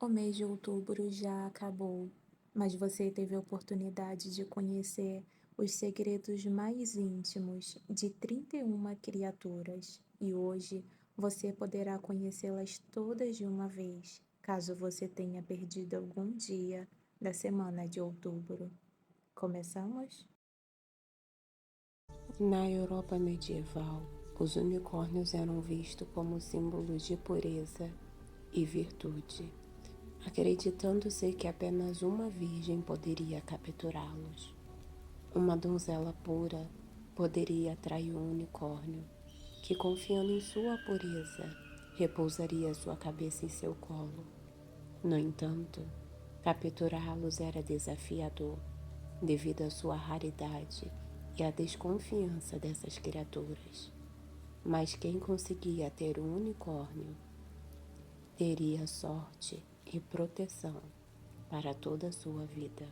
O mês de outubro já acabou, mas você teve a oportunidade de conhecer os segredos mais íntimos de 31 criaturas e hoje você poderá conhecê-las todas de uma vez, caso você tenha perdido algum dia da semana de outubro. Começamos? Na Europa medieval, os unicórnios eram vistos como símbolos de pureza e virtude, acreditando-se que apenas uma virgem poderia capturá-los. Uma donzela pura poderia atrair um unicórnio, que, confiando em sua pureza, repousaria sua cabeça em seu colo. No entanto, capturá-los era desafiador, devido à sua raridade e à desconfiança dessas criaturas. Mas quem conseguia ter um unicórnio teria sorte e proteção para toda a sua vida.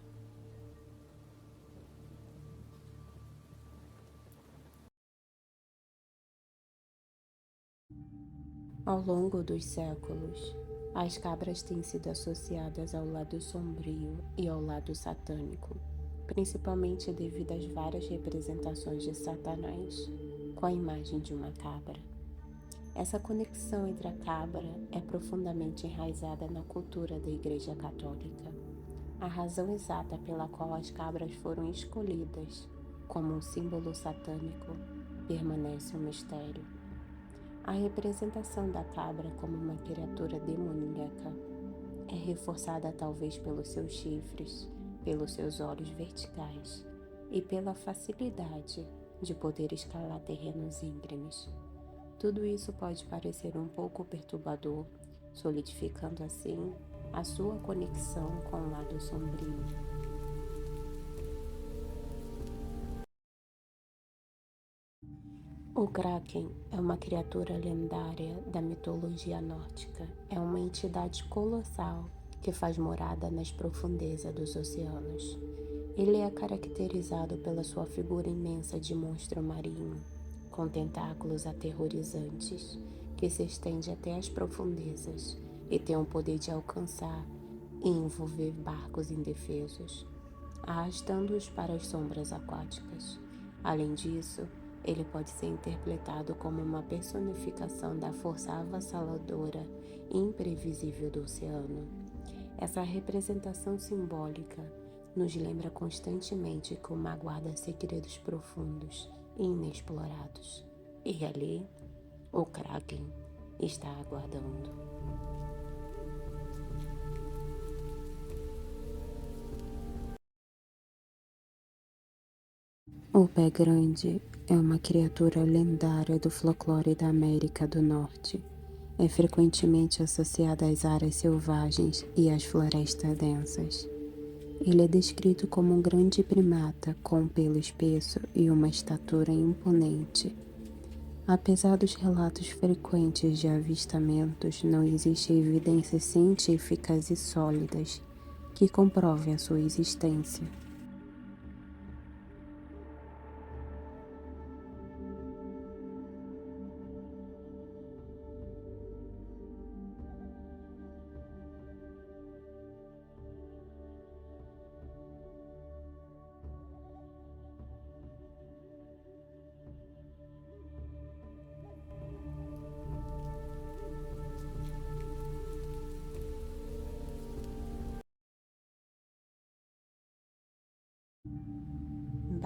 Ao longo dos séculos, as cabras têm sido associadas ao lado sombrio e ao lado satânico, principalmente devido às várias representações de Satanás com a imagem de uma cabra. Essa conexão entre a cabra é profundamente enraizada na cultura da Igreja Católica. A razão exata pela qual as cabras foram escolhidas como um símbolo satânico permanece um mistério. A representação da cabra como uma criatura demoníaca é reforçada talvez pelos seus chifres, pelos seus olhos verticais e pela facilidade de poder escalar terrenos íngremes. Tudo isso pode parecer um pouco perturbador, solidificando assim a sua conexão com o lado sombrio. O Kraken é uma criatura lendária da mitologia nórdica. É uma entidade colossal que faz morada nas profundezas dos oceanos. Ele é caracterizado pela sua figura imensa de monstro marinho, com tentáculos aterrorizantes, que se estende até as profundezas e tem o poder de alcançar e envolver barcos indefesos, arrastando-os para as sombras aquáticas. Além disso, ele pode ser interpretado como uma personificação da força avassaladora e imprevisível do oceano. Essa representação simbólica nos lembra constantemente que o mar guarda segredos profundos e inexplorados. E ali, o Kraken está aguardando. O Pé Grande é uma criatura lendária do folclore da América do Norte. É frequentemente associada às áreas selvagens e às florestas densas. Ele é descrito como um grande primata com um pelo espesso e uma estatura imponente. Apesar dos relatos frequentes de avistamentos, não existem evidências científicas e sólidas que comprovem a sua existência.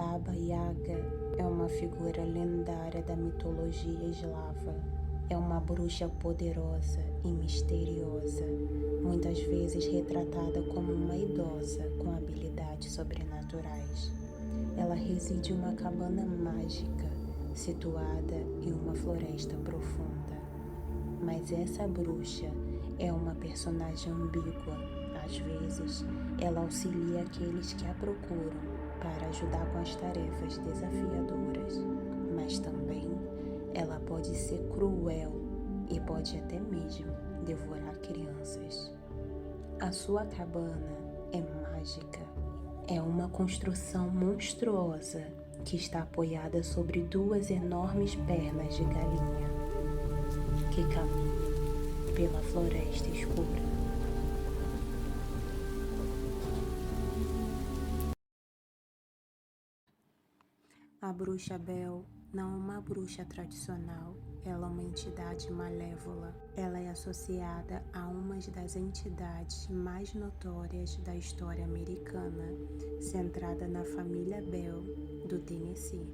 Baba Yaga é uma figura lendária da mitologia eslava. É uma bruxa poderosa e misteriosa, muitas vezes retratada como uma idosa com habilidades sobrenaturais. Ela reside em uma cabana mágica, situada em uma floresta profunda. Mas essa bruxa é uma personagem ambígua. Às vezes, ela auxilia aqueles que a procuram para ajudar com as tarefas desafiadoras, mas também ela pode ser cruel e pode até mesmo devorar crianças. A sua cabana é mágica, é uma construção monstruosa que está apoiada sobre duas enormes pernas de galinha que caminham pela floresta escura. A bruxa Bel não é uma bruxa tradicional, ela é uma entidade malévola. Ela é associada a uma das entidades mais notórias da história americana, centrada na família Bell do Tennessee.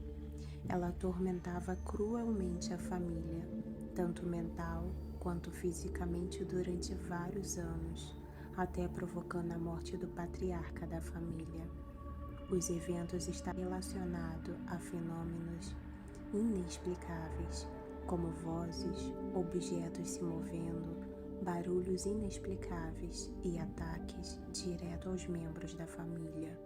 Ela atormentava cruelmente a família, tanto mental quanto fisicamente durante vários anos, até provocando a morte do patriarca da família. Os eventos estão relacionados a fenômenos inexplicáveis, como vozes, objetos se movendo, barulhos inexplicáveis e ataques direto aos membros da família.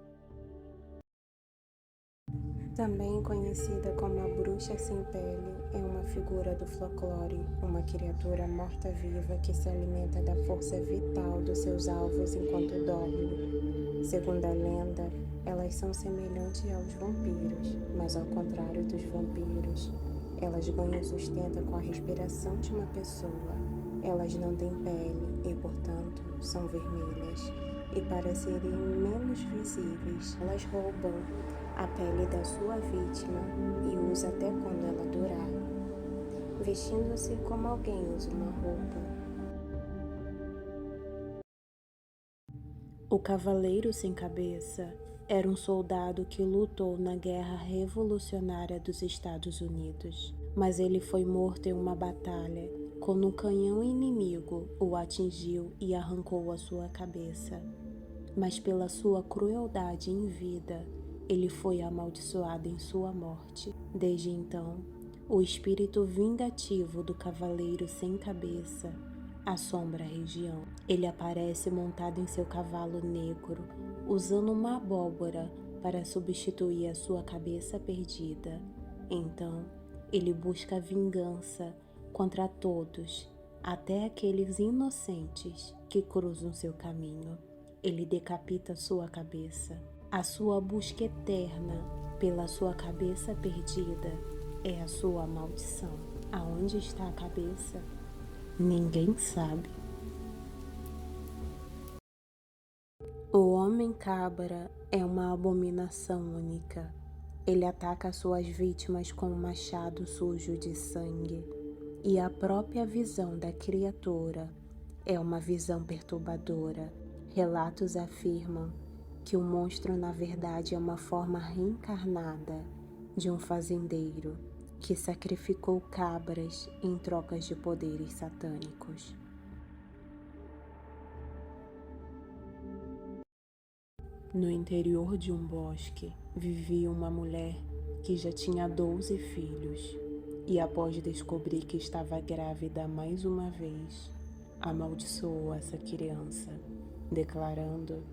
Também conhecida como a bruxa sem pele, é uma figura do folclore, uma criatura morta-viva que se alimenta da força vital dos seus alvos enquanto dorme. Segundo a lenda, elas são semelhantes aos vampiros, mas ao contrário dos vampiros, elas ganham sustento com a respiração de uma pessoa. Elas não têm pele e, portanto, são vermelhas. E para serem menos visíveis, elas roubam a pele da sua vítima e usa até quando ela durar, vestindo-se como alguém usa uma roupa. O Cavaleiro Sem Cabeça era um soldado que lutou na Guerra Revolucionária dos Estados Unidos, mas ele foi morto em uma batalha quando um canhão inimigo o atingiu e arrancou a sua cabeça. Mas pela sua crueldade em vida, ele foi amaldiçoado em sua morte. Desde então, o espírito vingativo do Cavaleiro Sem Cabeça assombra a região. Ele aparece montado em seu cavalo negro, usando uma abóbora para substituir a sua cabeça perdida. Então, ele busca vingança contra todos, até aqueles inocentes que cruzam seu caminho. Ele decapita sua cabeça. A sua busca eterna pela sua cabeça perdida é a sua maldição. Aonde está a cabeça? Ninguém sabe. O homem-cabra é uma abominação única. Ele ataca suas vítimas com um machado sujo de sangue. E a própria visão da criatura é uma visão perturbadora. Relatos afirmam que o monstro na verdade é uma forma reencarnada de um fazendeiro que sacrificou cabras em trocas de poderes satânicos. No interior de um bosque vivia uma mulher que já tinha 12 filhos e, após descobrir que estava grávida mais uma vez, amaldiçoou essa criança, declarando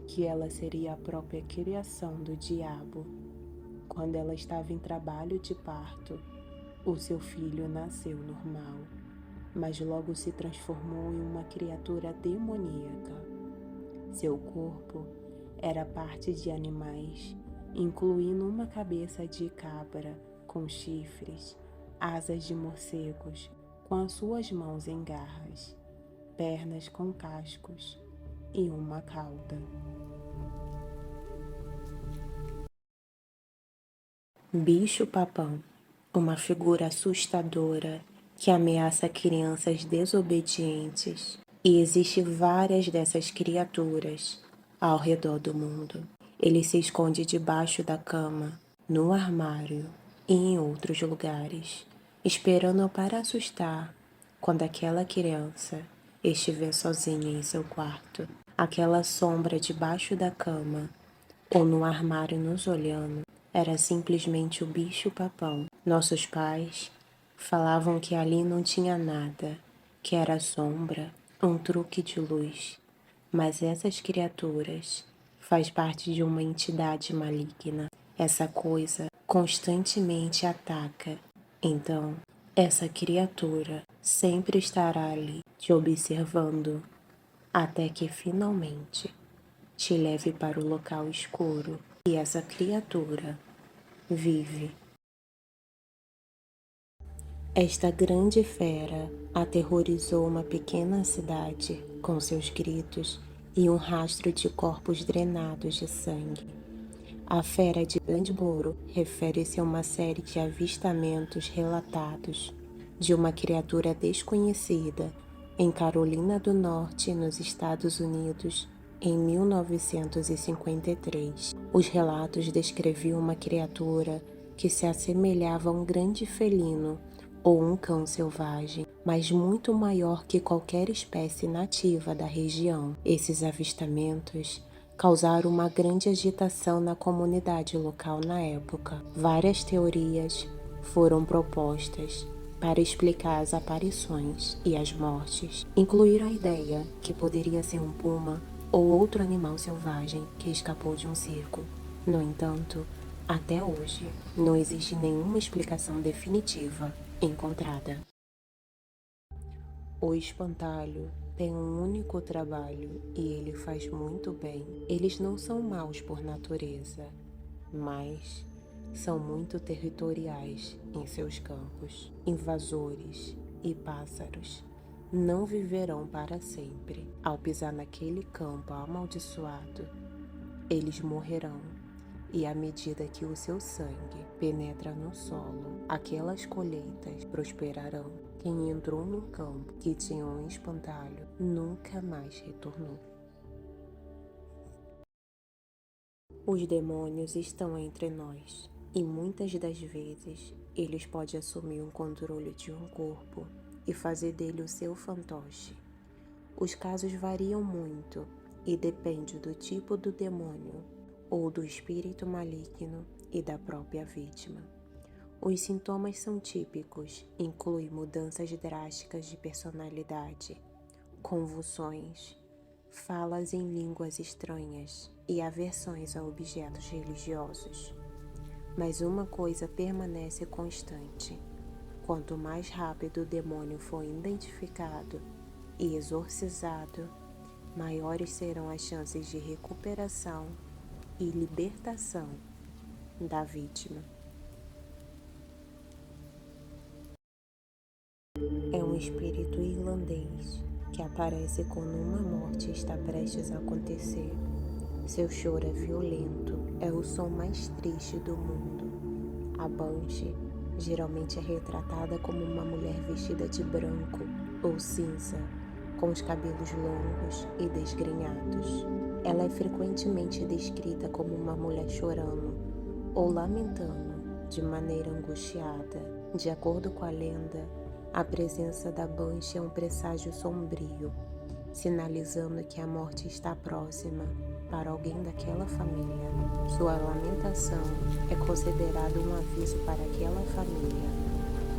que ela seria a própria criação do diabo. Quando ela estava em trabalho de parto, o seu filho nasceu normal, mas logo se transformou em uma criatura demoníaca. Seu corpo era parte de animais, incluindo uma cabeça de cabra com chifres, asas de morcegos com as suas mãos em garras, pernas com cascos e uma cauda. Bicho-papão, uma figura assustadora que ameaça crianças desobedientes, e existe várias dessas criaturas ao redor do mundo. Ele se esconde debaixo da cama, no armário e em outros lugares, esperando para assustar quando aquela criança estiver sozinha em seu quarto. Aquela sombra debaixo da cama ou no armário nos olhando era simplesmente o bicho-papão. Nossos pais falavam que ali não tinha nada, que era sombra, um truque de luz. Mas essas criaturas faz parte de uma entidade maligna. Essa coisa constantemente ataca. Então, essa criatura sempre estará ali te observando até que finalmente te leve para o local escuro e essa criatura vive. Esta grande fera aterrorizou uma pequena cidade com seus gritos e um rastro de corpos drenados de sangue. A Fera de Blandboro refere-se a uma série de avistamentos relatados de uma criatura desconhecida em Carolina do Norte, nos Estados Unidos, em 1953. Os relatos descreviam uma criatura que se assemelhava a um grande felino ou um cão selvagem, mas muito maior que qualquer espécie nativa da região. Esses avistamentos causaram uma grande agitação na comunidade local na época. Várias teorias foram propostas para explicar as aparições e as mortes. Incluíram a ideia que poderia ser um puma ou outro animal selvagem que escapou de um circo. No entanto, até hoje, não existe nenhuma explicação definitiva encontrada. O espantalho tem um único trabalho e ele faz muito bem. Eles não são maus por natureza, mas são muito territoriais em seus campos. Invasores e pássaros não viverão para sempre. Ao pisar naquele campo amaldiçoado, eles morrerão. E à medida que o seu sangue penetra no solo, aquelas colheitas prosperarão. Quem entrou num campo que tinha um espantalho nunca mais retornou. Os demônios estão entre nós e muitas das vezes eles podem assumir um controle de um corpo e fazer dele o seu fantoche. Os casos variam muito e depende do tipo do demônio ou do espírito maligno e da própria vítima. Os sintomas são típicos, incluem mudanças drásticas de personalidade, convulsões, falas em línguas estranhas e aversões a objetos religiosos. Mas uma coisa permanece constante: quanto mais rápido o demônio for identificado e exorcizado, maiores serão as chances de recuperação e libertação da vítima. É um espírito irlandês que aparece quando uma morte está prestes a acontecer. Seu choro é violento, é o som mais triste do mundo. A Banshee geralmente é retratada como uma mulher vestida de branco ou cinza, com os cabelos longos e desgrenhados. Ela é frequentemente descrita como uma mulher chorando ou lamentando de maneira angustiada. De acordo com a lenda, a presença da Banshee é um presságio sombrio, sinalizando que a morte está próxima para alguém daquela família. Sua lamentação é considerada um aviso para aquela família,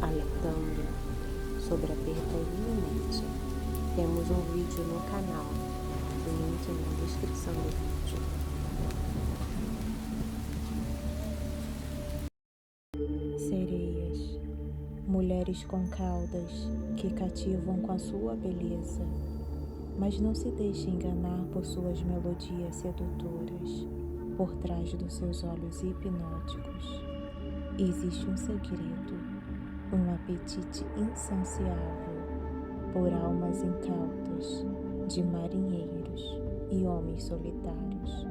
alertando sobre a perda iminente. Temos um vídeo no canal, link na descrição do vídeo. Sereias, mulheres com caudas que cativam com a sua beleza, mas não se deixe enganar por suas melodias sedutoras. Por trás dos seus olhos hipnóticos existe um segredo, um apetite insaciável por almas incautas de marinheiros e homens solitários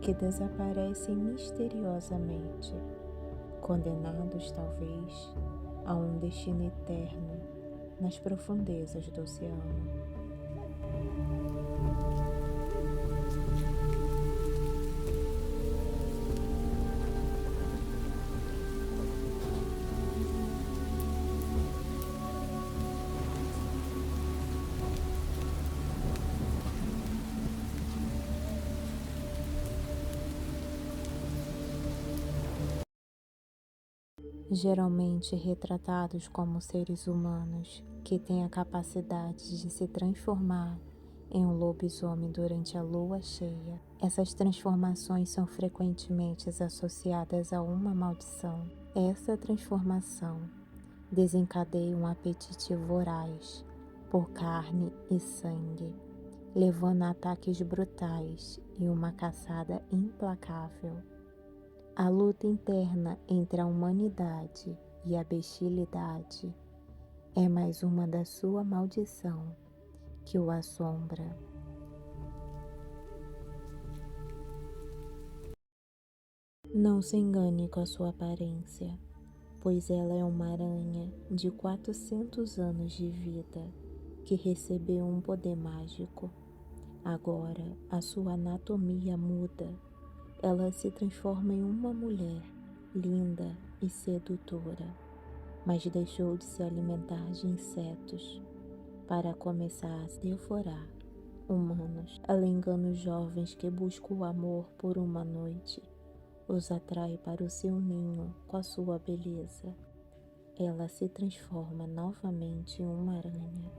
que desaparecem misteriosamente, condenados talvez a um destino eterno nas profundezas do oceano. Geralmente retratados como seres humanos que têm a capacidade de se transformar em um lobisomem durante a lua cheia. Essas transformações são frequentemente associadas a uma maldição. Essa transformação desencadeia um apetite voraz por carne e sangue, levando a ataques brutais e uma caçada implacável. A luta interna entre a humanidade e a bestialidade é mais uma da sua maldição que o assombra. Não se engane com a sua aparência, pois ela é uma aranha de 400 anos de vida que recebeu um poder mágico. Agora a sua anatomia muda. Ela se transforma em uma mulher linda e sedutora, mas deixou de se alimentar de insetos para começar a devorar humanos. Ela engana os jovens que buscam o amor por uma noite, os atrai para o seu ninho com a sua beleza. Ela se transforma novamente em uma aranha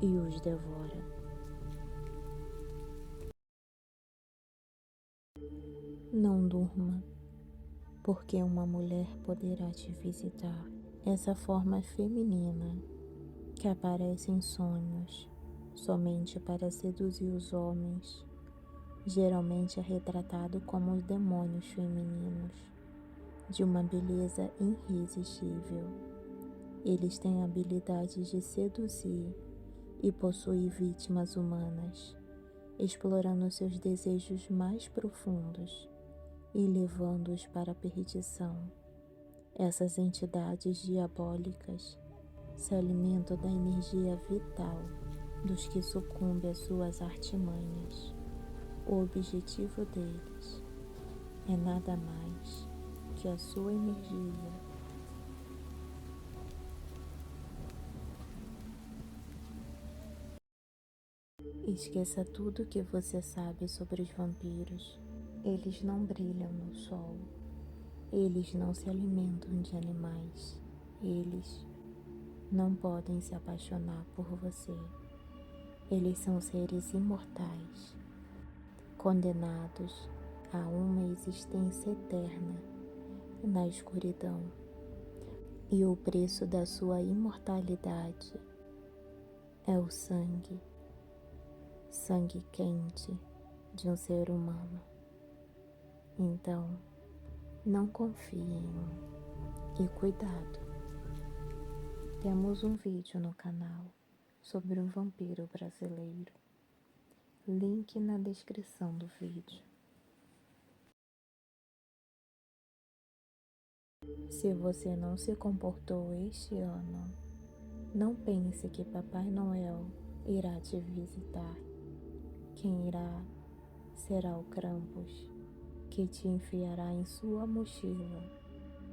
e os devora. Não durma, porque uma mulher poderá te visitar. Essa forma feminina que aparece em sonhos somente para seduzir os homens, geralmente é retratado como os demônios femininos, de uma beleza irresistível. Eles têm a habilidade de seduzir e possuir vítimas humanas, explorando seus desejos mais profundos e levando-os para a perdição. Essas entidades diabólicas se alimentam da energia vital dos que sucumbem às suas artimanhas. O objetivo deles é nada mais que a sua energia. Esqueça tudo o que você sabe sobre os vampiros. Eles não brilham no sol. Eles não se alimentam de animais. Eles não podem se apaixonar por você. Eles são seres imortais, condenados a uma existência eterna na escuridão. E o preço da sua imortalidade é o sangue, sangue quente de um ser humano. Então, não confie em mim. E cuidado, temos um vídeo no canal sobre um vampiro brasileiro. Link na descrição do vídeo. Se você não se comportou este ano, não pense que Papai Noel irá te visitar. Quem irá será o Krampus, que te enfiará em sua mochila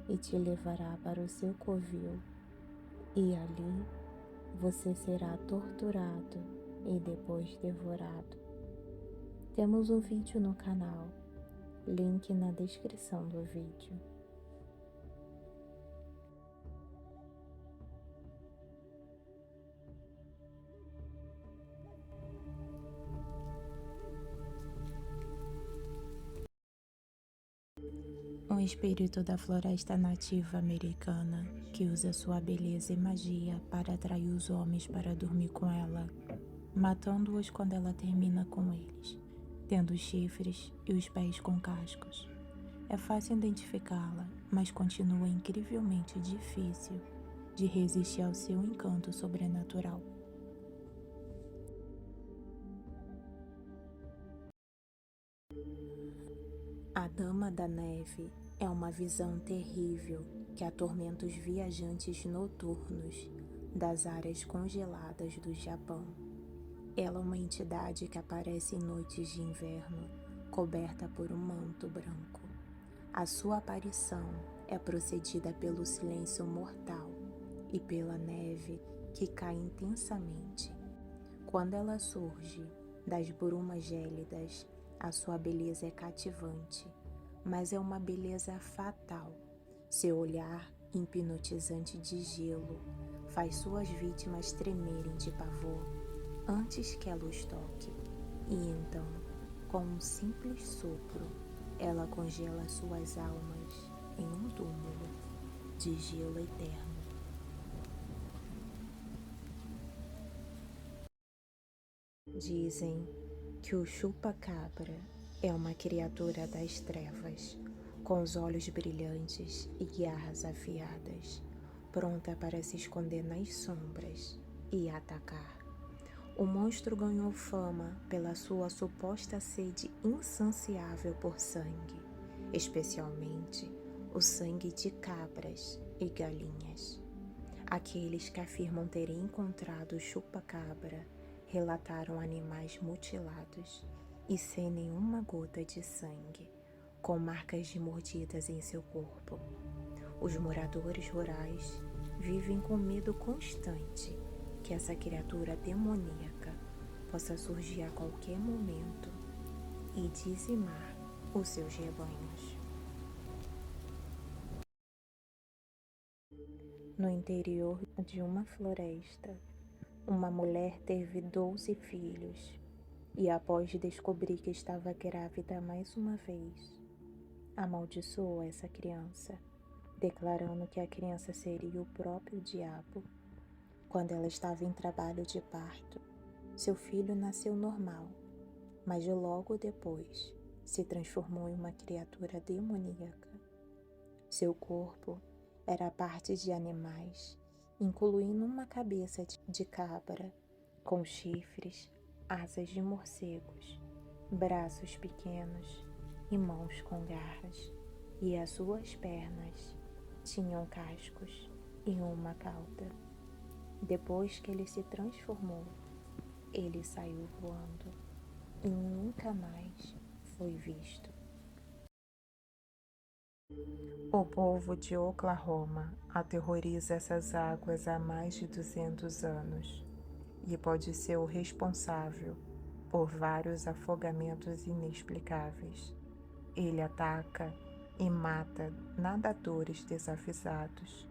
e te levará para o seu covil. E ali você será torturado e depois devorado. Temos um vídeo no canal, link na descrição do vídeo. Um espírito da floresta nativa americana que usa sua beleza e magia para atrair os homens para dormir com ela, matando-os quando ela termina com eles, tendo os chifres e os pés com cascos. É fácil identificá-la, mas continua incrivelmente difícil de resistir ao seu encanto sobrenatural. A Dama da Neve é uma visão terrível que atormenta os viajantes noturnos das áreas congeladas do Japão. Ela é uma entidade que aparece em noites de inverno, coberta por um manto branco. A sua aparição é precedida pelo silêncio mortal e pela neve que cai intensamente. Quando ela surge das brumas gélidas, a sua beleza é cativante, mas é uma beleza fatal. Seu olhar hipnotizante de gelo faz suas vítimas tremerem de pavor antes que ela os toque. E então, com um simples sopro, ela congela suas almas em um túmulo de gelo eterno. Dizem que o chupa-cabra é uma criatura das trevas, com os olhos brilhantes e garras afiadas, pronta para se esconder nas sombras e atacar. O monstro ganhou fama pela sua suposta sede insaciável por sangue. especialmente o sangue de cabras e galinhas. Aqueles que afirmam terem encontrado o chupa-cabra relataram animais mutilados e sem nenhuma gota de sangue, com marcas de mordidas em seu corpo. Os moradores rurais vivem com medo constante que essa criatura demoníaca possa surgir a qualquer momento e dizimar os seus rebanhos. No interior de uma floresta, uma mulher teve 12 filhos e, após descobrir que estava grávida mais uma vez, amaldiçoou essa criança, declarando que a criança seria o próprio diabo. Quando ela estava em trabalho de parto, seu filho nasceu normal, mas logo depois se transformou em uma criatura demoníaca. Seu corpo era parte de animais, incluindo uma cabeça de cabra, com chifres, asas de morcegos, braços pequenos e mãos com garras, e as suas pernas tinham cascos e uma cauda. Depois que ele se transformou, ele saiu voando e nunca mais foi visto. O povo de Oklahoma aterroriza essas águas há mais de 200 anos e pode ser o responsável por vários afogamentos inexplicáveis. Ele ataca e mata nadadores desavisados.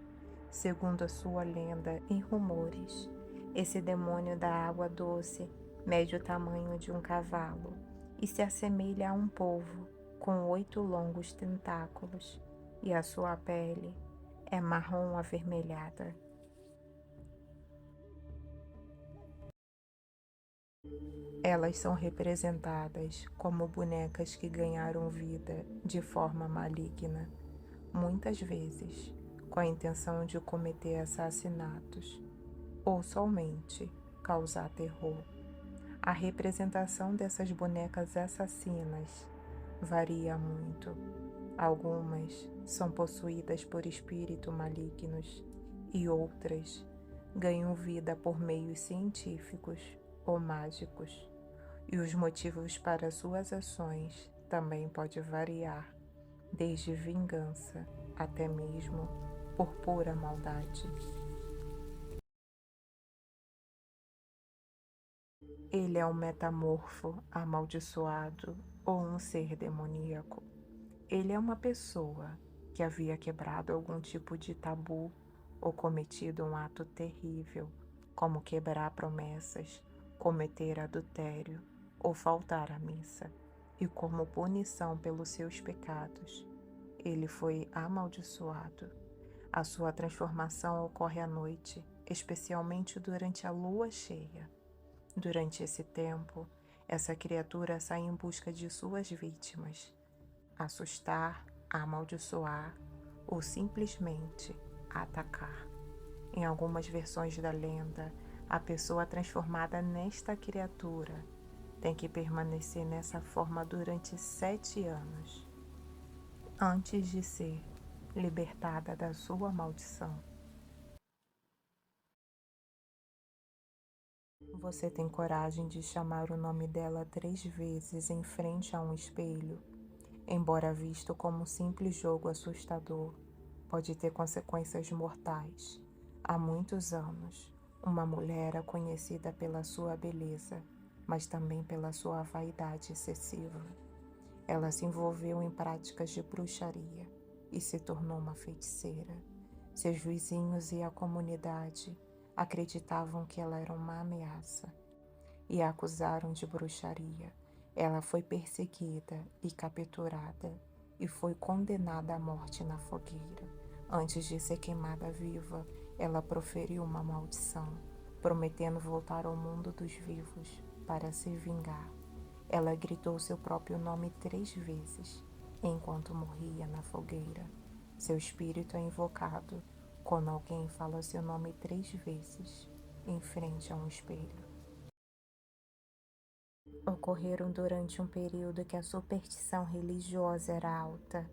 Segundo a sua lenda e rumores, esse demônio da água doce mede o tamanho de um cavalo e se assemelha a um polvo com 8 longos tentáculos, e a sua pele é marrom avermelhada. Elas são representadas como bonecas que ganharam vida de forma maligna, muitas vezes com a intenção de cometer assassinatos ou somente causar terror. A representação dessas bonecas assassinas varia muito. Algumas são possuídas por espíritos malignos e outras ganham vida por meios científicos ou mágicos. E os motivos para suas ações também podem variar, desde vingança até mesmo por pura maldade. Ele é um metamorfo amaldiçoado ou um ser demoníaco. Ele é uma pessoa que havia quebrado algum tipo de tabu ou cometido um ato terrível, como quebrar promessas, cometer adultério ou faltar à missa. E como punição pelos seus pecados, ele foi amaldiçoado. A sua transformação ocorre à noite, especialmente durante a lua cheia. Durante esse tempo, essa criatura sai em busca de suas vítimas, assustar, amaldiçoar ou simplesmente atacar. Em algumas versões da lenda, a pessoa transformada nesta criatura tem que permanecer nessa forma durante 7 anos, antes de ser libertada da sua maldição. Você tem coragem de chamar o nome dela 3 vezes em frente a um espelho? Embora visto como um simples jogo assustador, pode ter consequências mortais. Há muitos anos, uma mulher era conhecida pela sua beleza, mas também pela sua vaidade excessiva. Ela se envolveu em práticas de bruxaria e se tornou uma feiticeira. Seus vizinhos e a comunidade acreditavam que ela era uma ameaça e a acusaram de bruxaria. Ela foi perseguida e capturada e foi condenada à morte na fogueira. Antes de ser queimada viva, ela proferiu uma maldição, prometendo voltar ao mundo dos vivos para se vingar. Ela gritou seu próprio nome 3 vezes enquanto morria na fogueira. Seu espírito é invocado quando alguém fala seu nome 3 vezes em frente a um espelho. ocorreram durante um período que a superstição religiosa era alta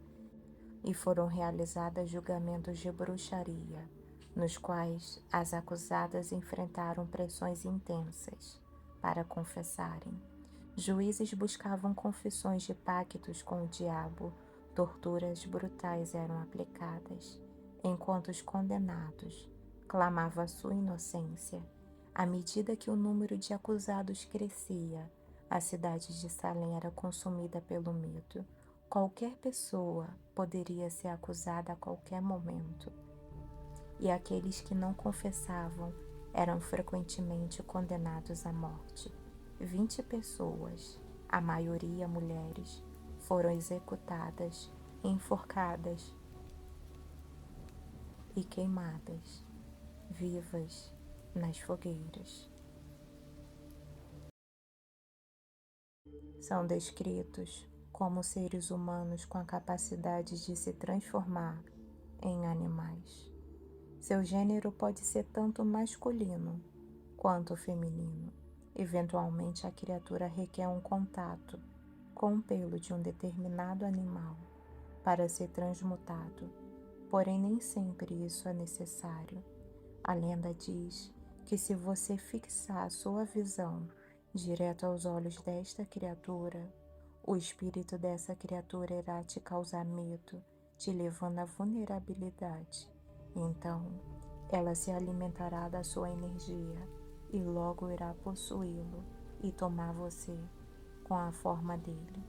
e foram realizados julgamentos de bruxaria, nos quais as acusadas enfrentaram pressões intensas para confessarem. Juízes buscavam confissões de pactos com o diabo, torturas brutais eram aplicadas, enquanto os condenados clamavam a sua inocência. À medida que o número de acusados crescia, a cidade de Salem era consumida pelo medo. Qualquer pessoa poderia ser acusada a qualquer momento, e aqueles que não confessavam eram frequentemente condenados à morte. 20 pessoas, a maioria mulheres, foram executadas, enforcadas e queimadas, vivas, nas fogueiras. São descritos como seres humanos com a capacidade de se transformar em animais. Seu gênero pode ser tanto masculino quanto feminino. Eventualmente, a criatura requer um contato com o pelo de um determinado animal para ser transmutado, porém nem sempre isso é necessário. A lenda diz que se você fixar sua visão direto aos olhos desta criatura, o espírito dessa criatura irá te causar medo, te levando à vulnerabilidade. Então, ela se alimentará da sua energia e logo irá possuí-lo e tomar você com a forma dele.